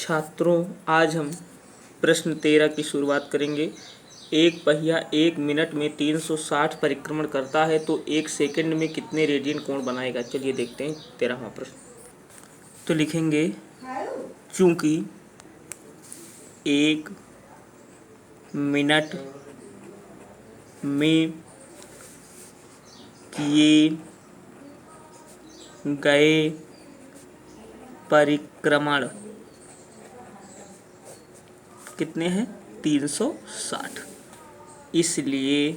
छात्रों, आज हम प्रश्न 13 की शुरुआत करेंगे। एक पहिया 1 मिनट में 360 परिक्रमण करता है तो 1 सेकंड में कितने रेडियन कोण बनाएगा। चलिए देखते हैं 13वां प्रश्न। तो लिखेंगे चूंकि 1 मिनट में किए गए परिक्रमण कितने हैं 360, इसलिए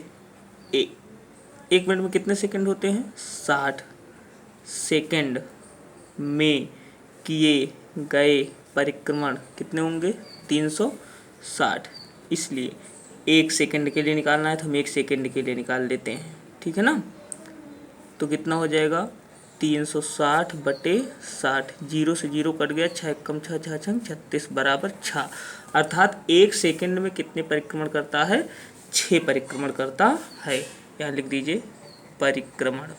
एक मिनट में कितने सेकंड होते हैं 60 सेकंड में किए गए परिक्रमण कितने होंगे 360, इसलिए 1 सेकंड के लिए निकालना है तो हम 1 सेकंड के लिए निकाल देते हैं, ठीक है ना। तो कितना हो जाएगा 360 बटे 60, 0 से 0 कट गया, 6 कम 6 6 छंग 36 बराबर 6, अर्थात 1 सेकंड में कितने परिक्रमण करता है 6 परिक्रमण करता है। यहाँ लिख दीजिए परिक्रमण।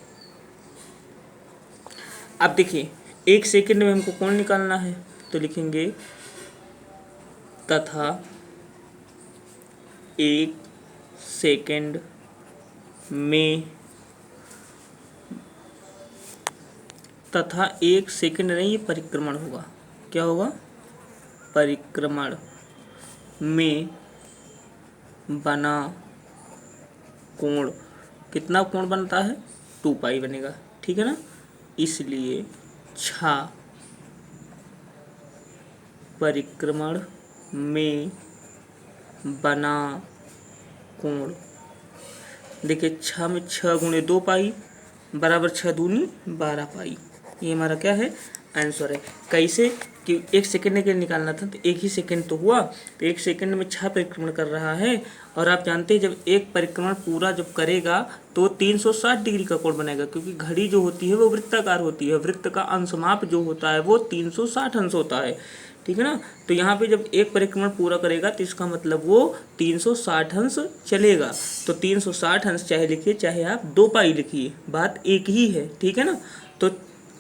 अब देखिए 1 सेकंड में हमको कोण निकालना है तो लिखेंगे तथा 1 सेकंड में नहीं, ये परिक्रमण होगा, क्या होगा परिक्रमण में बना कोण, कितना कोण बनता है 2 पाई बनेगा, ठीक है ना। इसलिए 6 परिक्रमण में बना कोण, देखिए 6 में 6 गुणे 2 पाई बराबर 6 दूनी 12 पाई, ये हमारा क्या है आंसर है। कैसे कि 1 सेकंड के लिए निकालना था तो 1 ही सेकंड तो हुआ, तो 1 सेकंड में 6 परिक्रमण कर रहा है, और आप जानते हैं जब एक परिक्रमण पूरा जब करेगा तो 360 डिग्री का कोण बनाएगा, क्योंकि घड़ी जो होती है वो वृत्ताकार होती है, वृत्त का अंशमाप जो होता है वो 360 अंश होता है, ठीक है ना। तो यहाँ पे जब एक परिक्रमण पूरा करेगा तो इसका मतलब वो 360 अंश चलेगा, तो 360 अंश चाहे लिखिए चाहे आप 2 पाई लिखिए, बात एक ही है, ठीक है ना। तो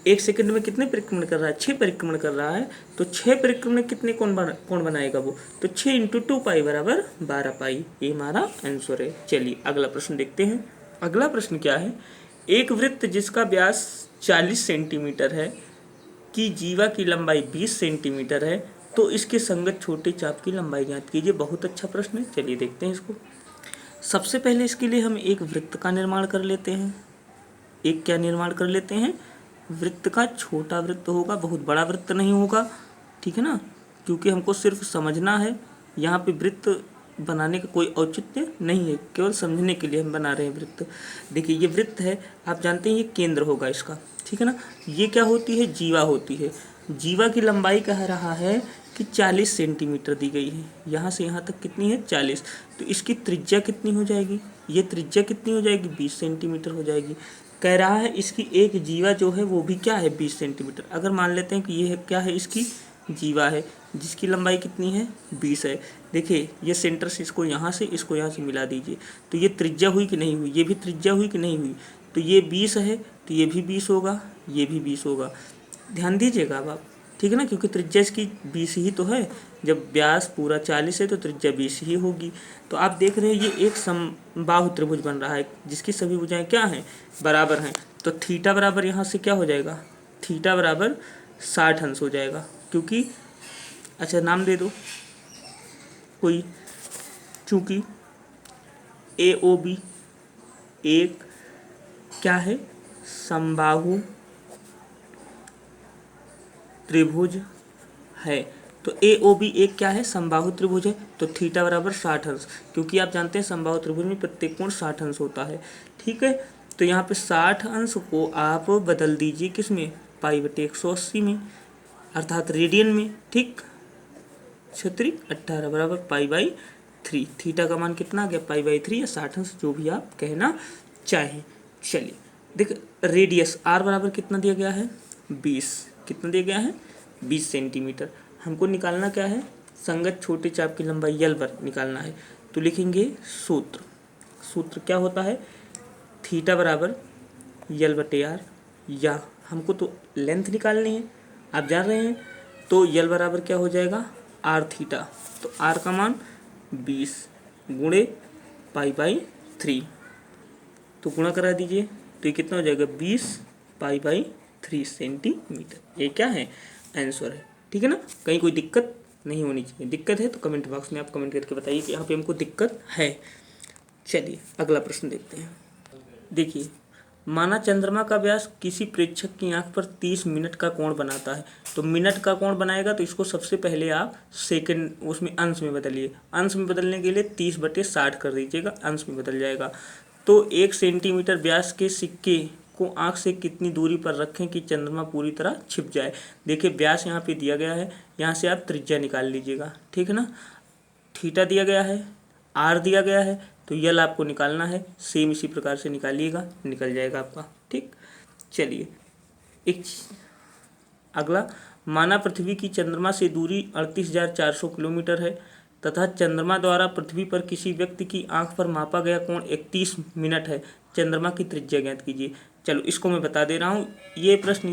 1 सेकंड में कितने परिक्रमण कर रहा है 6 परिक्रमण कर रहा है, तो 6 परिक्रमण कितने कोण बनाएगा वो, तो 6 × 2 पाई बराबर 12 पाई, ये हमारा आंसर है। चलिए अगला प्रश्न देखते हैं। अगला प्रश्न क्या है, एक वृत्त जिसका व्यास 40 सेंटीमीटर है की जीवा की लंबाई 20 सेंटीमीटर है तो इसके संगत छोटे चाप की लंबाई ज्ञात कीजिए। बहुत अच्छा प्रश्न है, चलिए देखते हैं इसको। सबसे पहले इसके लिए हम एक वृत्त का निर्माण कर लेते हैं। एक क्या निर्माण कर लेते हैं, वृत्त का छोटा वृत्त होगा, बहुत बड़ा वृत्त नहीं होगा, ठीक है ना, क्योंकि हमको सिर्फ समझना है, यहाँ पे वृत्त बनाने का कोई औचित्य नहीं है, केवल समझने के लिए हम बना रहे हैं वृत्त। देखिए ये वृत्त है, आप जानते हैं ये केंद्र होगा इसका, ठीक है ना। ये क्या होती है जीवा होती है, जीवा की लंबाई कह रहा है कि 40 सेंटीमीटर दी गई है, यहाँ से यहाँ तक कितनी है 40, तो इसकी त्रिज्या कितनी हो जाएगी, ये त्रिज्या कितनी हो जाएगी 20 सेंटीमीटर हो जाएगी। कह रहा है इसकी एक जीवा जो है वो भी क्या है 20 सेंटीमीटर। अगर मान लेते हैं कि ये क्या है इसकी जीवा है जिसकी लंबाई कितनी है 20 है, देखिए ये सेंटर से इसको यहाँ से मिला दीजिए, तो ये त्रिज्या हुई कि नहीं हुई, ये भी त्रिज्या हुई कि नहीं हुई, तो ये 20 है तो ये भी 20 होगा, ये भी 20 होगा, ध्यान दीजिएगा अब आप, ठीक है ना, क्योंकि त्रिज्या इसकी 20 ही तो है, जब व्यास पूरा 40 है तो त्रिज्या 20 ही होगी। तो आप देख रहे हैं ये एक समबाहु त्रिभुज बन रहा है जिसकी सभी भुजाएं क्या हैं बराबर हैं, तो थीटा बराबर यहाँ से क्या हो जाएगा, थीटा बराबर 60 अंश हो जाएगा, क्योंकि अच्छा नाम दे दो कोई, चूँकि AOB एक क्या है समबाहु त्रिभुज है, तो AOB एक क्या है समबाहु त्रिभुज है, तो थीटा बराबर 60 अंश, क्योंकि आप जानते हैं समबाहु त्रिभुज में प्रत्येक कोण 60 अंश होता है, ठीक है। तो यहाँ पे 60 अंश को आप बदल दीजिए किस में पाई बटे 180 में, अर्थात रेडियन में, ठीक, 18 बराबर पाई/3, थीटा का मान कितना आ गया पाई/3 या 60 अंश, जो भी आप कहना चाहें। चलिए देख रेडियस r बराबर कितना दिया गया है 20, कितना दिया गया है 20 सेंटीमीटर, हमको निकालना क्या है संगत छोटे चाप की लंबाई L पर निकालना है, तो लिखेंगे सूत्र क्या होता है थीटा बराबर L/r, या हमको तो लेंथ निकालनी है, आप जान रहे हैं तो यल बराबर क्या हो जाएगा आर थीटा। तो आर का मान 20 गुणे पाई/3। तो गुणा करा दीजिए तो ये कितना हो जाएगा 20 पाई/3 सेंटीमीटर। ये क्या है आंसर है। ठीक है ना, कहीं कोई दिक्कत नहीं होनी चाहिए। दिक्कत है तो कमेंट बॉक्स में आप कमेंट करके बताइए कि यहाँ पे हमको दिक्कत है। चलिए अगला प्रश्न देखते हैं। देखिए, माना चंद्रमा का व्यास किसी प्रेक्षक की आंख पर 30 मिनट का कोण बनाता है। तो मिनट का कोण बनाएगा तो इसको सबसे पहले आप सेकंड उसमें अंश में बदलिए। अंश में बदलने के लिए 30/60 कर दीजिएगा, अंश में बदल जाएगा। तो 1 सेंटीमीटर व्यास के सिक्के को आंख से कितनी दूरी पर रखें कि चंद्रमा पूरी तरह छिप जाए। देखिए व्यास यहाँ पे दिया गया है, यहाँ से आप त्रिज्या निकाल लीजिएगा। ठीक है ना, थीटा दिया गया है, आर दिया गया है, तो यल आपको निकालना है। सेम इसी प्रकार से निकालिएगा, निकल जाएगा आपका। ठीक, चलिए एक अगला, माना पृथ्वी की चंद्रमा से दूरी 38,400 किलोमीटर है तथा चंद्रमा द्वारा पृथ्वी पर किसी व्यक्ति की आंख पर मापा गया कोण 31 मिनट है। चंद्रमा की त्रिज्या ज्ञात कीजिए। चलो इसको मैं बता दे रहा हूँ। ये प्रश्न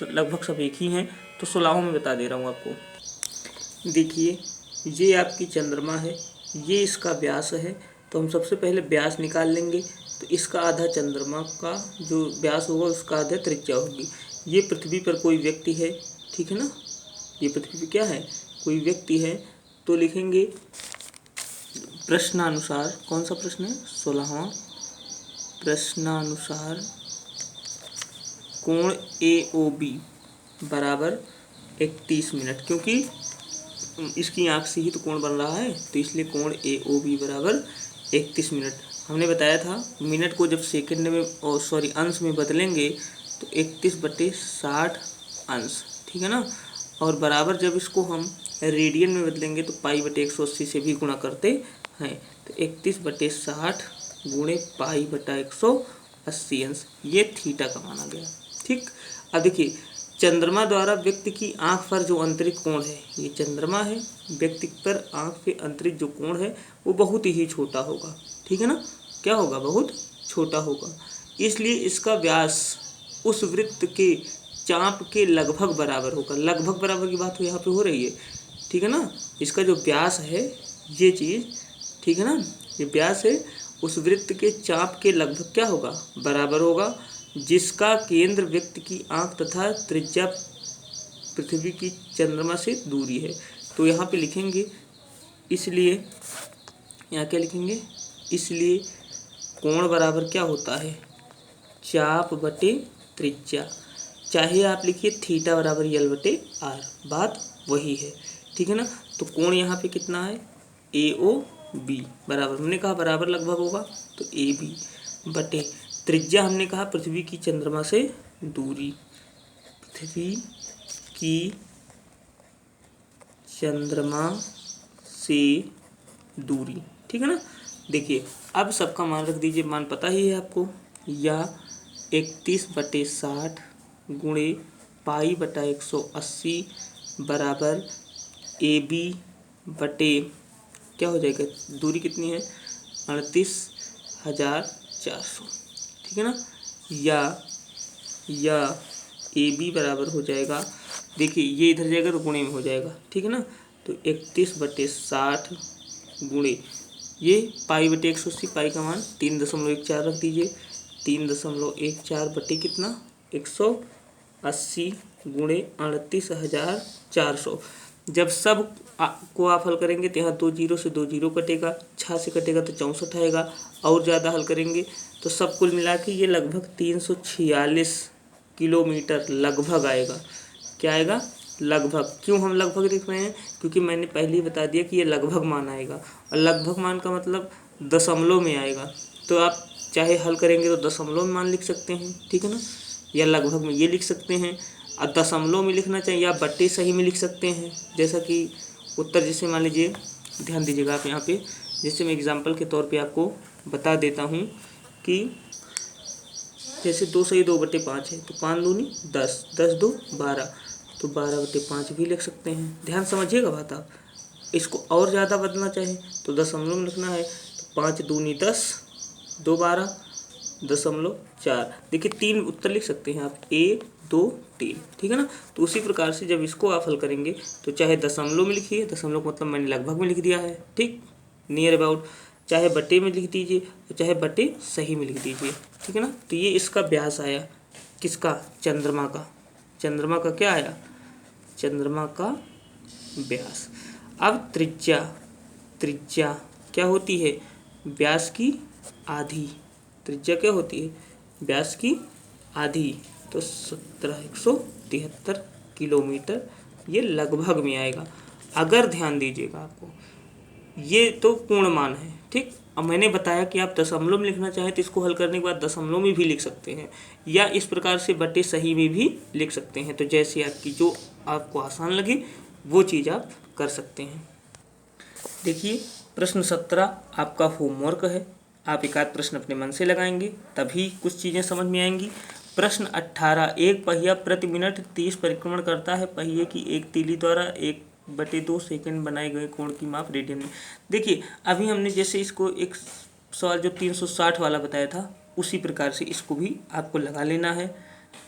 लगभग सब एक ही हैं, तो 16 में बता दे रहा हूँ आपको। देखिए, ये आपकी चंद्रमा है, ये इसका व्यास है। तो हम सबसे पहले व्यास निकाल लेंगे। तो इसका आधा चंद्रमा का जो व्यास होगा उसका आधा त्रिज्या होगी। ये पृथ्वी पर कोई व्यक्ति है, ठीक है ना, ये पृथ्वी पर क्या है, कोई व्यक्ति है। तो लिखेंगे प्रश्नानुसार, कौन सा प्रश्न है 16वां, प्रश्नानुसार कोण AOB बराबर 31 मिनट, क्योंकि इसकी आंख से ही तो कोण बन रहा है, तो इसलिए कोण AOB बराबर 31 मिनट। हमने बताया था मिनट को जब सेकंड में और अंश में बदलेंगे तो 31/60 अंश, ठीक है ना, और बराबर जब इसको हम रेडियन में बदलेंगे तो पाई/180 से भी गुणा करते हैं। तो 31/60 गुणे पाई/180 अंश, ये थीटा का माना गया। ठीक, अब देखिए चंद्रमा द्वारा व्यक्ति की आंख पर जो अंतरित कोण है, ये चंद्रमा है, व्यक्ति पर आंख पे अंतरित जो कोण है वो बहुत ही छोटा होगा। ठीक है ना, क्या होगा, बहुत छोटा होगा। इसलिए इसका व्यास उस वृत्त के चाप के लगभग बराबर होगा। लगभग बराबर की बात तो यहाँ पे हो रही है, ठीक है ना। इसका जो व्यास है ये चीज़, ठीक है ना, ये व्यास है उस वृत्त के चाप के लगभग क्या होगा, बराबर होगा, जिसका केंद्र व्यक्ति की आंख तथा त्रिज्या पृथ्वी की चंद्रमा से दूरी है। तो यहाँ पे लिखेंगे, इसलिए यहाँ क्या लिखेंगे, इसलिए कोण बराबर क्या होता है, चाप बटे त्रिज्या। चाहे आप लिखिए थीटा बराबर L/R, बात वही है। ठीक है ना, तो कोण यहाँ पे कितना है AOB बराबर, हमने कहा बराबर लगभग होगा तो AB बटे त्रिज्या, हमने कहा पृथ्वी की चंद्रमा से दूरी, पृथ्वी की चंद्रमा से दूरी। ठीक है ना, देखिए अब सबका मान रख दीजिए, मान पता ही है आपको, या 31/60 गुणे पाई/180 बराबर AB बटे क्या हो जाएगा, दूरी कितनी है 38,400, ठीक है ना, या AB बराबर हो जाएगा, देखिए ये इधर जाएगा तो गुणे में हो जाएगा, ठीक है ना। तो 31/60 गुणे ये पाई/180, पाई का मान 3.14 रख दीजिए, 3.14 बटे कितना 180 गुणे 38,400। जब सब को आप हल करेंगे तो यहाँ 2 जीरो से 2 जीरो कटेगा, 6 से कटेगा तो 64 आएगा, और ज़्यादा हल करेंगे तो सब कुल मिला के ये लगभग 346 किलोमीटर लगभग आएगा। क्या आएगा, लगभग। क्यों हम लगभग लिख रहे हैं, क्योंकि मैंने पहले ही बता दिया कि ये लगभग मान आएगा, और लगभग मान का मतलब दशमलव में आएगा। तो आप चाहे हल करेंगे तो दशमलव में मान लिख सकते हैं, ठीक है ना, या लगभग में ये लिख सकते हैं। और दशमलव में लिखना चाहिए, आप बट्टे सही में लिख सकते हैं, जैसा कि उत्तर, जैसे मान लीजिए, ध्यान दीजिएगा आप यहाँ पे, जैसे मैं एग्जांपल के तौर पे आपको बता देता हूँ कि जैसे 2 सही 2/5 है, तो 5 दूनी 10, 10 2 12, तो 12/5 भी लिख सकते हैं। ध्यान समझिएगा बात आप। इसको और ज़्यादा बदलना चाहे तो दशमलव में लिखना है, तो 5 दूनी 10, 2 12, 0.4। देखिए 3 उत्तर लिख सकते हैं आप, 1 2 3, ठीक है ना। तो उसी प्रकार से जब इसको आप हल करेंगे तो चाहे दशमलव में लिखिए, दशमलव का मतलब मैंने लगभग में लिख दिया है, ठीक, नियर अबाउट, चाहे बटे में लिख दीजिए और चाहे बटे सही में लिख दीजिए, ठीक है ना। तो ये इसका व्यास आया, किसका, चंद्रमा का, चंद्रमा का क्या आया, चंद्रमा का व्यास। अब त्रिज्या, त्रिज्या क्या होती है, व्यास की आधी, त्रिज्या क्या होती है, व्यास की आधी, तो 17,173 किलोमीटर ये लगभग में आएगा। अगर ध्यान दीजिएगा आपको, ये तो पूर्ण मान है, ठीक। अब मैंने बताया कि आप दशमलव में लिखना चाहें तो इसको हल करने के बाद दशमलव में भी लिख सकते हैं, या इस प्रकार से बटे सही में भी लिख सकते हैं। तो जैसे आपकी जो आपको आसान लगे वो चीज़ आप कर सकते हैं। देखिए प्रश्न 17 आपका होमवर्क है, आप एक आध प्रश्न अपने मन से लगाएंगे तभी कुछ चीज़ें समझ में आएंगी। प्रश्न 18, एक पहिया प्रति मिनट 30 परिक्रमण करता है, पहिए की एक तीली द्वारा 1/2 सेकंड बनाए गए कोण की माप रेडियन में। देखिए अभी हमने जैसे इसको एक सवाल जो 360 वाला बताया था उसी प्रकार से इसको भी आपको लगा लेना है।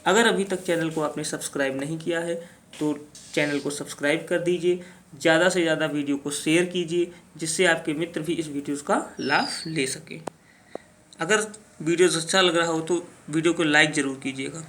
अगर अभी तक चैनल को आपने सब्सक्राइब नहीं किया है तो चैनल को सब्सक्राइब कर दीजिए, ज़्यादा से ज़्यादा वीडियो को शेयर कीजिए जिससे आपके मित्र भी इस वीडियोज़ का लाभ ले सके। अगर वीडियोज़ अच्छा लग रहा हो तो वीडियो को लाइक ज़रूर कीजिएगा।